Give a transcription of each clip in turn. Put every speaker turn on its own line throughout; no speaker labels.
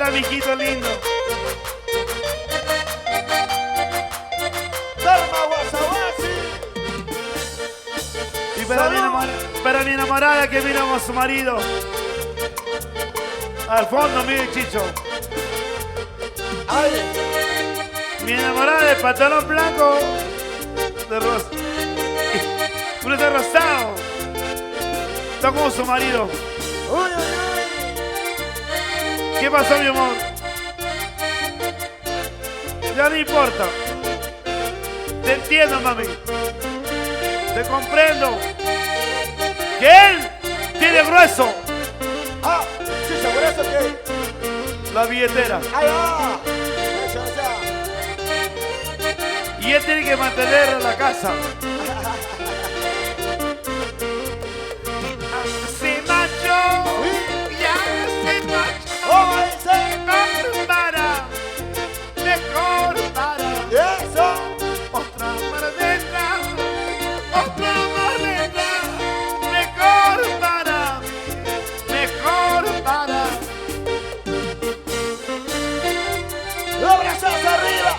falta, mijito lindo. Y para mi enamorada que vino con su marido. Al fondo, mire, Chicho.
Ay.
Mi enamorada de pantalón blanco. De rosa. Uno de rosado. Está con su marido.
Uy, uy, uy.
¿Qué pasó, mi amor? Ya no importa. Te entiendo, mami. Te comprendo. Que él tiene grueso.
Ah, sí, ¿seguro eso qué?
La billetera.
Ahí va. Eso, eso.
Y él tiene que mantener la casa. Se macho. Ya se macho.
Oh, ese.
Mejor para.
Eso.
Otra mordida. Otra mordida. Mejor para. Mejor para.
Los brazos arriba.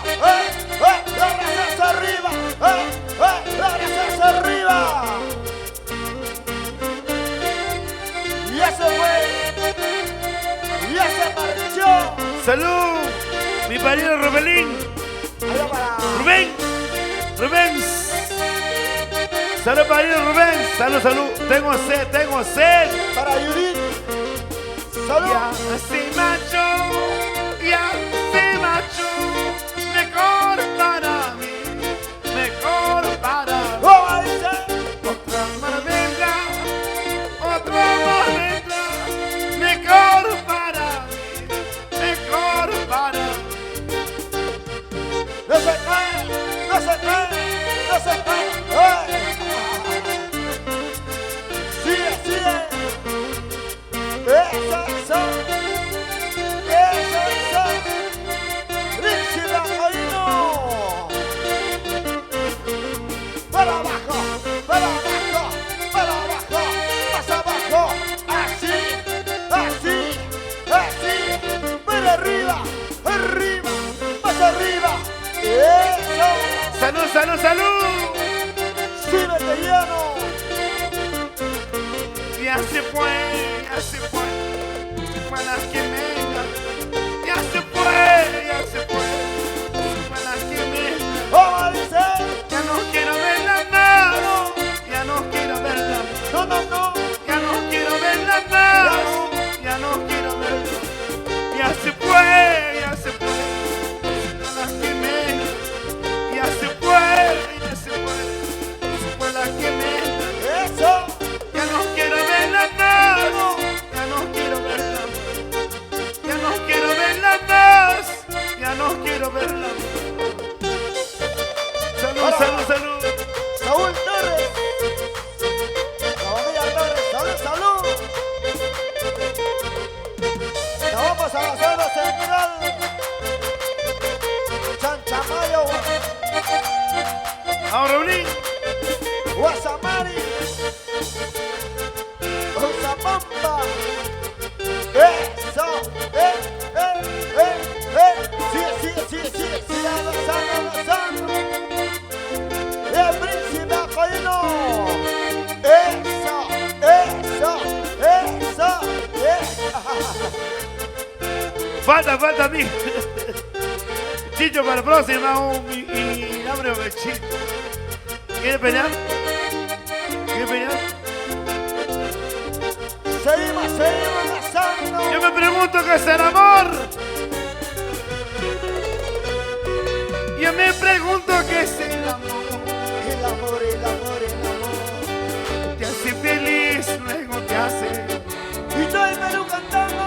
Los brazos arriba. Los brazos arriba. Y ese güey. Y ese marchó.
¡Salud! Mi pariente Rubelín.
Allá para.
Rubén. Rubén. Salud, pariente Rubén. Salud, salud. Tengo sed, tengo sed.
Para Judith. Salud.
Ya se macho. Ya se macho. Mejor para mí. Mejor para mí.
Oh, ahí se.
Otra maravilla. Otra maravilla. Mejor para mí. Mejor para mí.
No se cae, no se cae, no se cae. Sigue, sigue. Eso, eso. Eso, eso. Príncipe Jaino. Para abajo, para abajo, para abajo, más abajo. Así, así, así. Para arriba, arriba, más arriba. Eso.
Salud, salud, salud.
Síbete lleno.
Ya se fue, ya se fue. Se fue las que vengan. Ya se fue, ya se fue. Se fue las que vengan.
Oh, dice.
Ya no quiero verla más. Ya no quiero verla.
No, no, no.
Ya no quiero verla más. Ya no quiero verla. Ya se fue, ya se fue. Se fue las que vengan. Ya se fue, ya se fue. Se fue las que vengan.
Eso.
Ya no quiero verla más. Ya no quiero verla. Ya no quiero verla más. Ya no quiero verla. Salud, salud, salud.
Saúl Torres. La familia Torres. Salud, salud. Nos vamos a la zona central. Chanchamayo.
Ahora, Blin.
Guasamari. Usamamba. Eso. Sigue, sigue, sigue, sigue. Sigue avanzando, avanzando. El príncipe Jaino. Eso, eso, eso,
Falta, falta a mí. Chicho para la próxima. Y nombre de Chicho. ¿Quiere pelear? ¿Quiere pelear?
Seguimos, seguimos avanzando.
Yo me pregunto qué es el amor. Yo me pregunto qué es el amor.
El amor, el amor, el amor.
Te hace feliz, luego te hace.
Y estoy Perú cantando.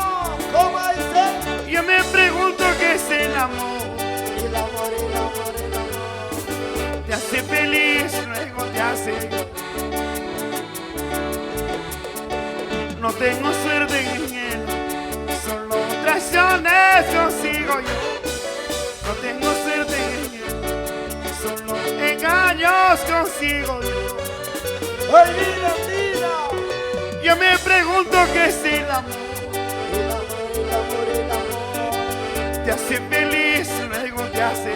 ¿Cómo dice?
Yo me pregunto qué es el amor.
El amor, el amor, el amor.
Te hace feliz, luego te hace. No tengo suerte en él, solo traiciones consigo yo. No tengo suerte en él, solo engaños consigo yo.
¡Ay, vida, vida!
Yo me pregunto qué es el amor.
El amor, el amor, el amor.
te hace feliz, luego te hace.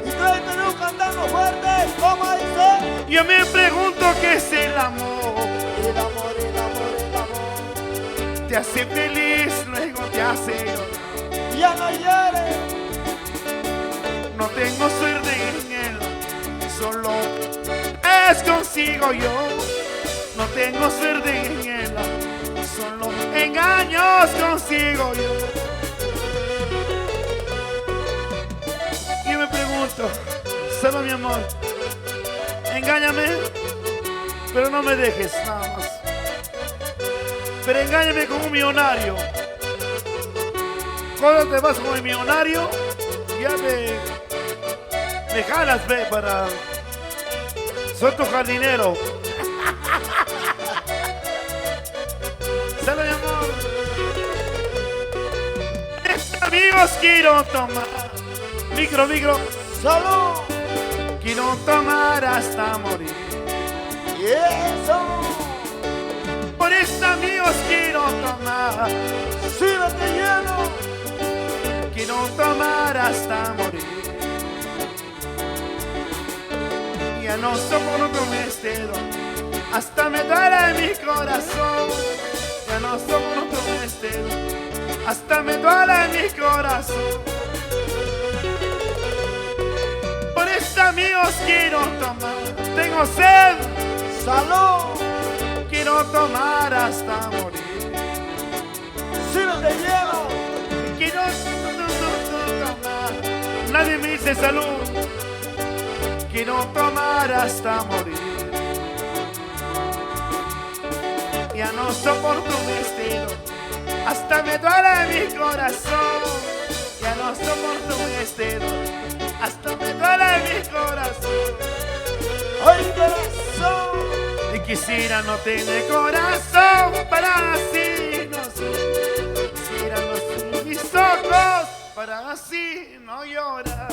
Y todo el Perú cantando fuerte, ¿cómo dice?
Yo me pregunto qué es el amor.
El amor, el amor, el amor.
Te hace feliz, luego te hace llorar.
Ya no llores.
No tengo suerte en él, solo es consigo yo. No tengo suerte en él, solo engaños consigo yo. Y me pregunto, solo mi amor, engáñame, pero no me dejes nada más. Pero engáñame con un millonario. Cuando te vas con el millonario, ya me jalas, ve, para... Soy tu jardinero. Salud, mi amor. Amigos, quiero tomar. Micro, micro.
¡Salud!
Quiero tomar hasta morir.
Y eso.
Por eso, amigos, quiero tomar.
Sírvete lleno.
Quiero tomar hasta morir. Ya no soporto este dolor, hasta me duele mi corazón. Ya no soporto este dolor, hasta me duele mi corazón. Por eso, amigos, quiero tomar. Tengo sed.
¡Salud!
Quiero tomar hasta morir.
Sírvete lleno.
Quiero tomar. Nadie me dice salud. Quiero tomar hasta morir. Ya no soporto un vestido, hasta me duele mi corazón. Ya no soporto un vestido, hasta me duele mi corazón.
¡Ay, corazón!
Y quisiera no tener corazón para así no sufrir. Quisiera no tener mis ojos para así no llorar.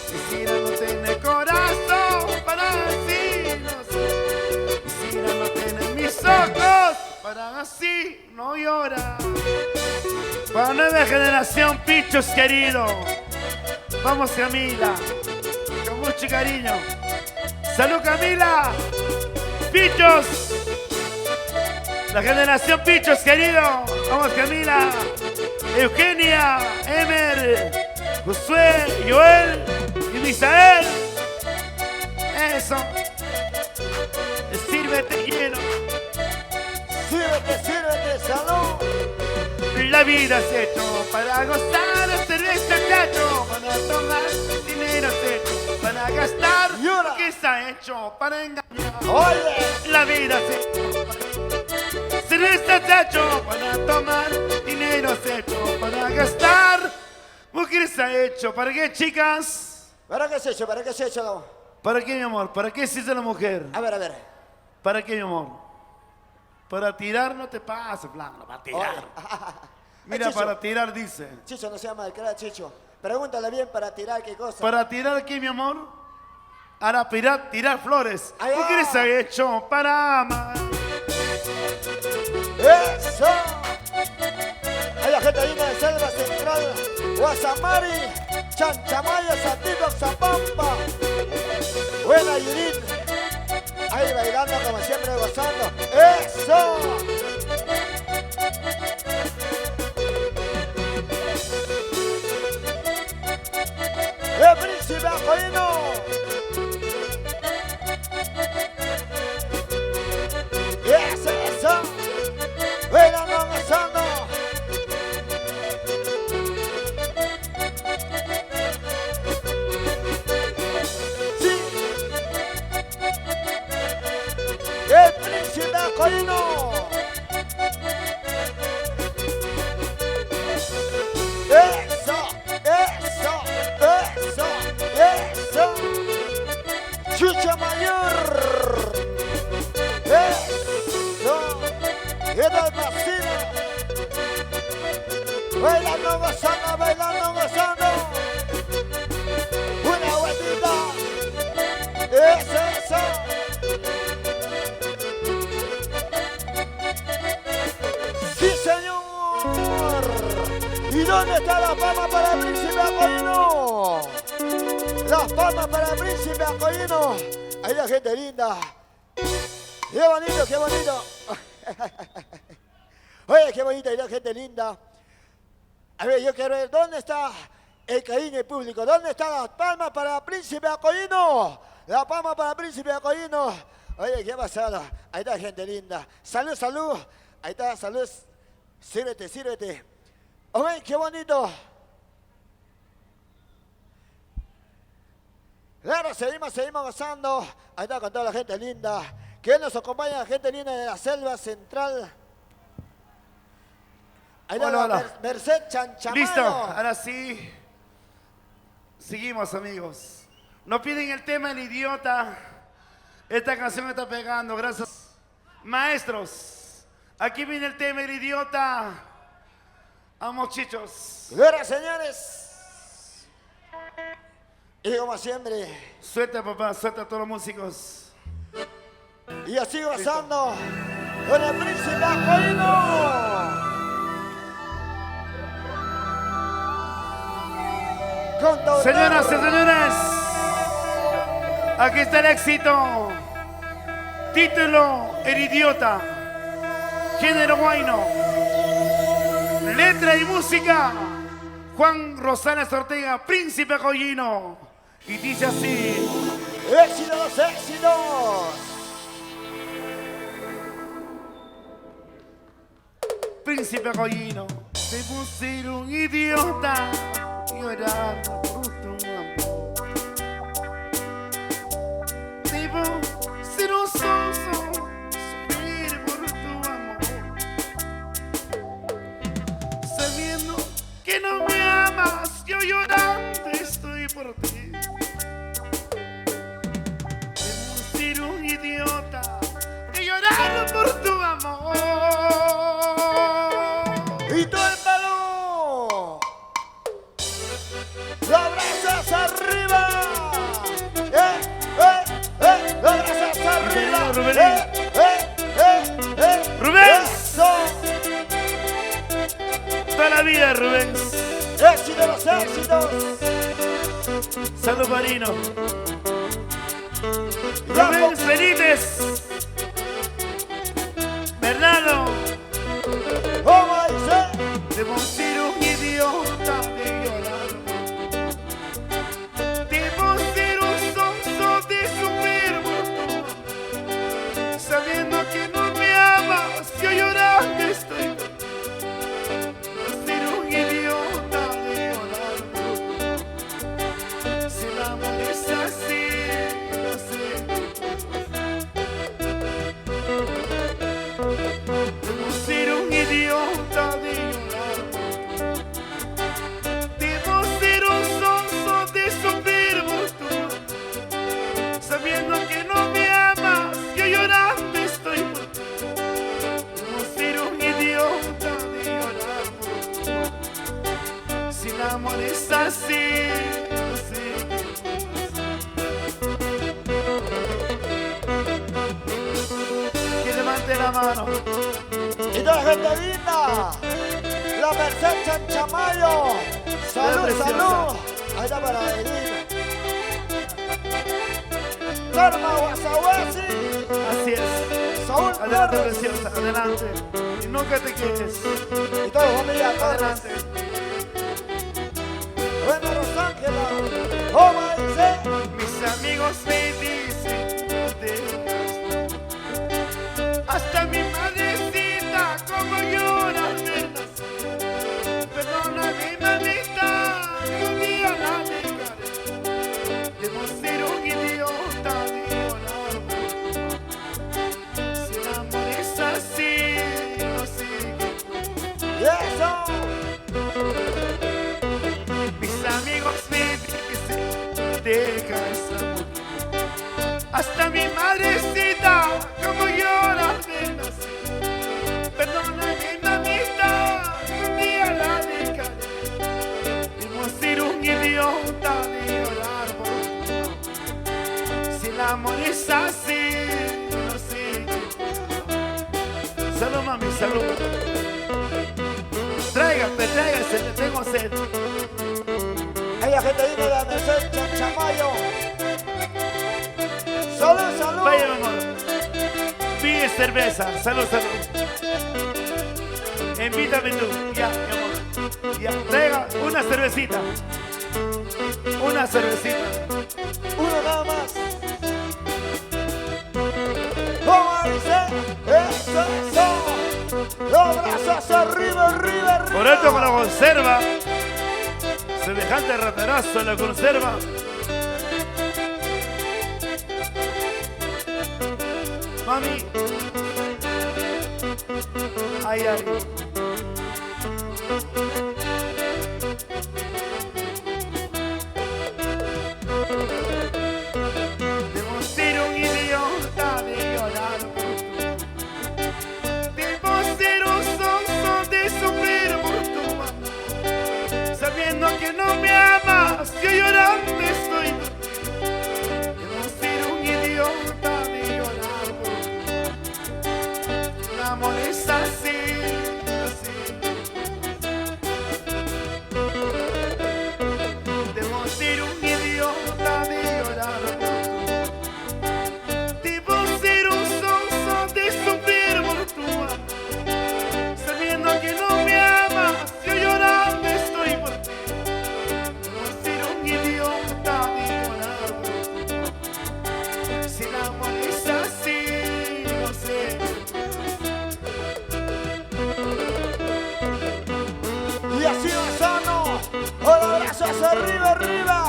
Quisiera no tener corazón para así no sufrir. Quisiera no tener mis ojos para así no llorar. Para nueva generación, pichos queridos. Vamos, Camila, con mucho cariño. ¡Salud, Camila! ¡Pichos! La generación Pichos, querido. Vamos, Camila, Eugenia, Emer, Josué, Joel y Misael. Eso. Sírvete lleno.
Sírvete, sírvete, salud.
La vida se hecho para gozar, cerveza se hecho para tomar, dinero se hecho para gastar,
Llora.
que está hecho para engañar.
Oye,
La vida se hecho para... Cerveza se hecho para tomar, dinero se hecho para gastar, mujer se ha hecho para qué, chicas.
¿para qué se hecho? ¿Para qué se hecho?
¿Para qué, mi amor? ¿Para qué se hizo la mujer?
A ver.
¿Para qué, mi amor? Para tirar no te pasa, plano, para tirar. Mira,
Chicho.
para tirar dice.
Chicho no se llama el cara, Chicho. Pregúntale bien para tirar qué cosa.
¿Para tirar qué, mi amor? Ahora tirar flores.
Ahí va.
Mujeres se ha hecho para amar.
¡Eso! Hay la gente llena de Selva Central, Guasamari, Chanchamaya, Santito, Zapampa. Buena Yurit. Ahí bailando como siempre, gozando. ¡Eso! ¡El príncipe Ajoino! ¡Eso! ¡Bailando, gozando! ¡Sí! ¡El príncipe Ajoino! ¡Eso! ¡Eso! ¡Eso! ¡Eso! ¿Y dónde está la palma para el príncipe Acollino? Las palmas para el príncipe Acollino. Ahí la gente linda. Qué bonito, qué bonito. Oye, qué bonita, ahí la gente linda. A ver, yo quiero ver, ¿dónde está el cariño del público? ¿Dónde están las palmas para el príncipe Acollino? La palma para el príncipe Acollino. Oye, qué pasada. Ahí está gente linda. Salud, salud. Ahí está, salud. Sírvete, sírvete. Oye, qué bonito. Claro, seguimos gozando. Ahí está con toda la gente linda. Que nos acompaña la gente linda de la selva central. Ahí está
Hola,
la
hola.
Merced Chanchamayo.
Listo, ahora sí. Seguimos, amigos. Nos piden el tema El Idiota. Esta canción está pegando, gracias. Maestros, aquí viene el tema El Idiota. Vamos, chichos.
Gracias, señores. Y como siempre.
Suelta, papá, suelta a todos los músicos.
Y así gozando con el príncipe Acollino.
Señoras y señores, aquí está el éxito. Título, El Idiota. Género guayno. Letra y música, Juan Rosales Ortega, Príncipe Acollino. Y dice así.
¡Éxitos, éxitos!
Príncipe Acollino, debo ser un idiota llorando por tu amor. Debo ser un sonso, sufrir por tu amor. Sabiendo que no me amas, yo llorando estoy por ti. Debo ser un idiota llorando por tu amor.
¡Y todo el balón! ¡Lo abrazas arriba! ¡Lo abrazas arriba!
Rubén. Rubén.
¡Eso!
Toda la vida, Rubén.
¡Éxitos, los éxitos!
Salud, Marino. Rubén Benítez. Bernardo.
¿Cómo dice?
Debo ser un idiota de llorar. Debo ser un sonso de sufrir por tu amor. Sabiendo que no me amas, yo llorando estoy. Debo ser un idiota de llorar. Si el amor es así, no sé. Debo ser un idiota de llorar. Debo ser un sonso de sufrir por tu amor. Sabiendo que no me amas, yo llorando estoy por ti. Debo ser un idiota de llorar por tu amor. Si el amor es así, no sé qué. Que levante la mano.
¡Y toda la gente linda! ¡La Merced Chanchamayo! ¡Salud,
preciosa.
salud! Ahí está para Edith. ¡Norma Guasahuasi!
Así es.
¡Saúl
Adelante,
Torres!
preciosa, adelante. Y nunca te quejes.
Y toda la familia Torres.
Adelante.
Buena Rosángela. ¿Cómo dice?
Mis amigos me dicen, hasta mi madrecita, como llora al verlas. Perdóname, mamita, que un día la dejaré. Debo ser un idiota de llorar. Si el amor es así, no sé
¡Y eso!
Mis amigos me dicen, deja esa mujer. Hasta mi madrecita, como llora al verlas. Perdóname, mamita, que un día la dejaré. Debo ser un idiota de llorar por tu amor. Si el amor es así, no sé qué. Salud, mami, salud. Traiga, tráigase, tengo sed.
Hay la gente linda de la Merced Chanchamayo. Salud, salud.
Vaya, mi amor. Pide cerveza. Salud, salud. Invítame tú. Ya, mi amor. Ya, traiga una cervecita. Una cervecita.
Uno nada más. ¿Cómo dice? Eso, eso. Los brazos arriba, arriba, arriba.
Por esto con la conserva. Semejante ratarazo la conserva. Mami. Ay, ay. Debo ser un idiota de llorar por tu. Debo ser un sonso de sufrir por tu amor. Sabiendo que no me amas, yo llorando estoy. Debo ser un idiota de llorar por tu. El amor es así, así. Debo ser un idiota de llorar por tu. Debo ser un sonso de sufrir por tu amor. Sabiendo que no me amas, yo llorando estoy por ti. Debo ser un idiota de llorar por tu. Si el amor es así, no sé.
Y así va sano. Los brazos arriba, arriba.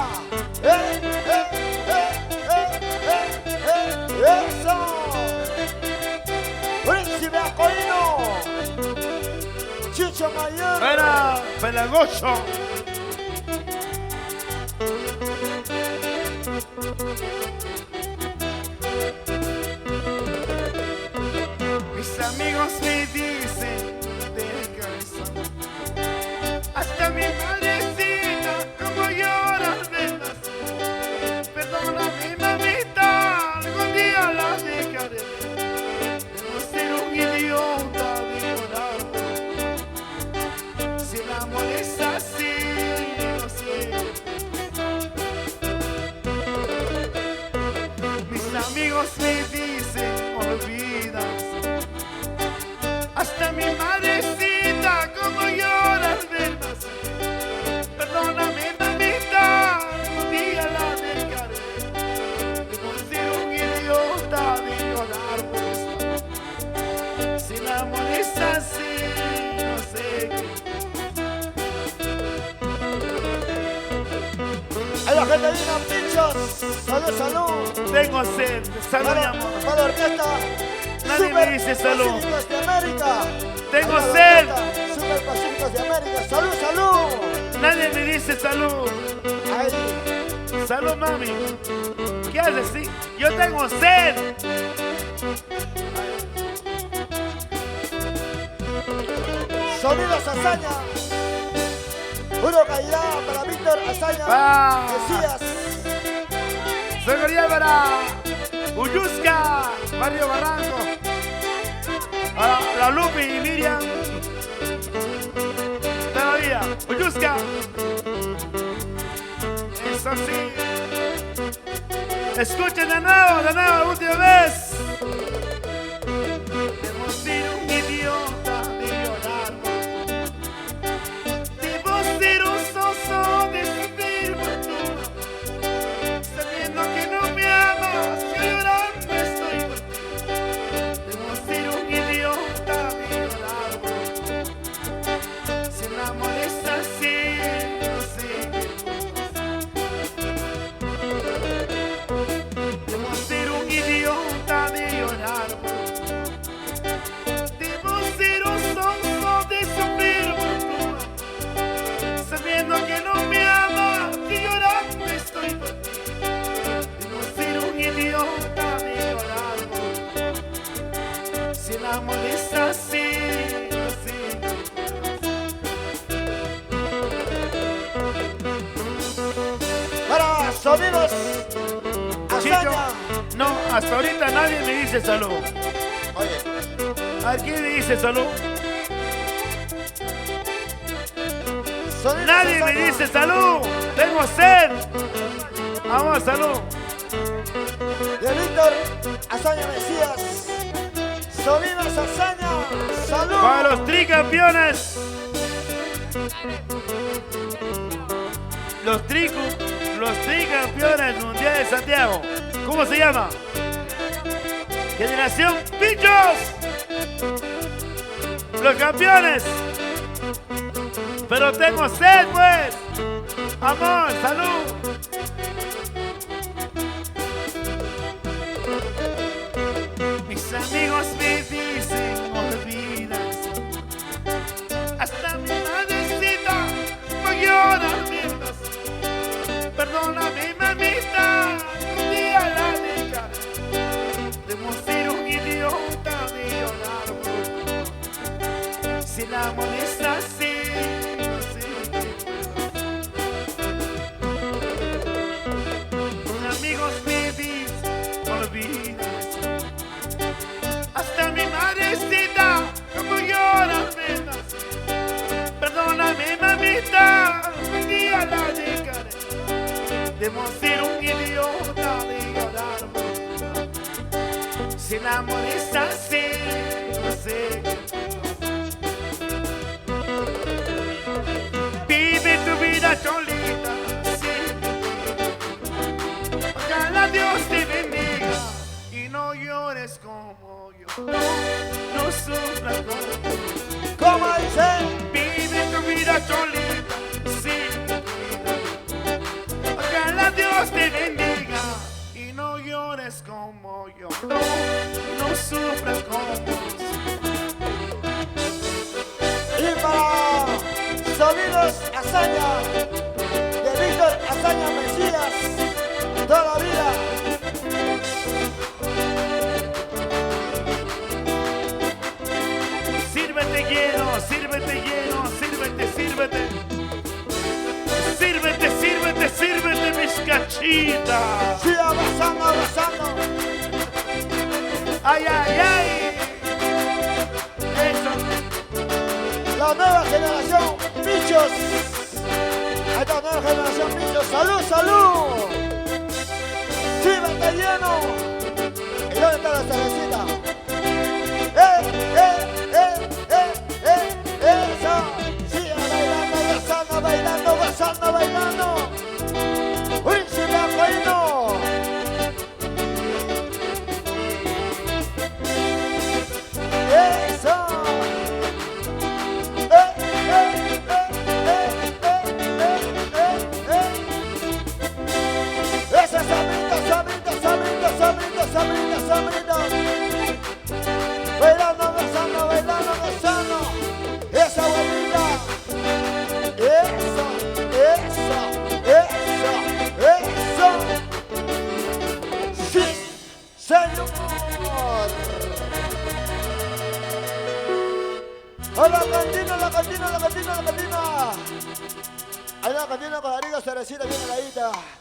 Eso. Príncipe Acoíno. Chicho Mayor.
Era Pelagocho. Mis amigos me dicen de cabeza. Hasta mi madrecita, como llora al verlas. Perdóname, mamita, algún día la dejaré. Debo ser un idiota de llorar. Si el amor es así, no sé. Mis amigos me dicen, olvidas. Hasta mi madrecita, como llora al verlas. Perdóname, mamita, algún día la dejaré. Debo ser un idiota de llorar por eso. Si el amor es así, no sé qué.
Hay la gente linda, pinchos. Salud, salud.
Tengo sed, salud, mi amor.
Para la orquesta.
Nadie
Super
me dice salud.
Pacíficos de América.
Tengo
Hay la
sed.
orquesta, Super Pacíficos de América. Salud, salud.
Nadie me dice salud.
Ahí.
Salud, mami. ¿Qué haces? Sí, yo tengo sed.
Sonidos Azaña. Puro calidad para Víctor Azaña.
Ah.
Mesías.
Seguridad para Uyusca, Barrio Barranco. A la Lupi y Miriam. Todavía, Uyusca. Es así. Escuchen de nuevo, la última vez. Debo ser un idiota de llorar. Debo ser un soso de sufrir por tu. Sabiendo que no me amas, yo llorando estoy por ti. Debo ser un idiota de llorar. Si el amor es así, no sé qué cosa. Debo ser un idiota de llorar. Debo ser un sonso de sufrir por tu. Sabiendo que no me amas, yo llorando estoy por ti. Debo ser un idiota de llorar. Si el amor es así, así.
Para Sonidos
Chicho,
Azaña.
no, hasta ahorita nadie me dice salud.
Oye,
¿A quién le dice salud?
Sonidos
Nadie me
Azaña.
dice salud. Tengo sed. Vamos, salud.
De Víctor Azaña Mesías. Sonidos Azaña. Salud.
Para los tricampeones. Los tricampeones mundiales de Santiago. ¿Cómo se llama? Generación Pinchos. Los campeones. Pero tengo sed, pues. Amor, salud. Mis amigos me dicen olvidas. Hasta mi madrecita me llora mientras. Perdóname, mamita, un día la dejaré. Debo ser un idiota de llorar. Si la molesta así, no sé qué puedo. Mis amigos me dicen olvidas. Hasta mi madrecita como llora menos. Perdóname, mamita, un día la dejaré. Debo ser un idiota de llorar. Si la molesta así, no sé qué puedo. Vive tu vida solita, sí. Ojalá Dios te bendiga y no llores como yo. No sufras como yo.
¿Cómo dice?
Vive tu vida solita, sí. Ojalá Dios te bendiga y no llores como yo. No sufras como yo.
Y para Sonidos Azaña, de Víctor Azaña Mesías, toda la vida.
Sírvete lleno, sírvete lleno, sírvete, sírvete. Sírvete, sírvete, sírvete, mis cachitas.
Siga avanzando, avanzando.
Ay, ay, ay. Eso.
La nueva generación Pinchos. Ahí está la nueva generación Pinchos. ¡Salud, salud! ¡Sírvete lleno! ¿Y dónde está la cervecita? ¡Eso! Siga bailando, gozando, bailando, gozando, bailando. ¡Príncipe Acuaíno! ¡Eso! ¡Ese sabrito, sabrito, sabrito, sabrito, sabrito, sabrito! Bailando, gozando, bailando, gozando. ¡Esa abuelita! ¡Eso, eso, eso, eso! ¡Sí, señor! ¡A la cantina, la cantina, la cantina, la cantina! Ahí la cantina con la rica cerecita bien heladita.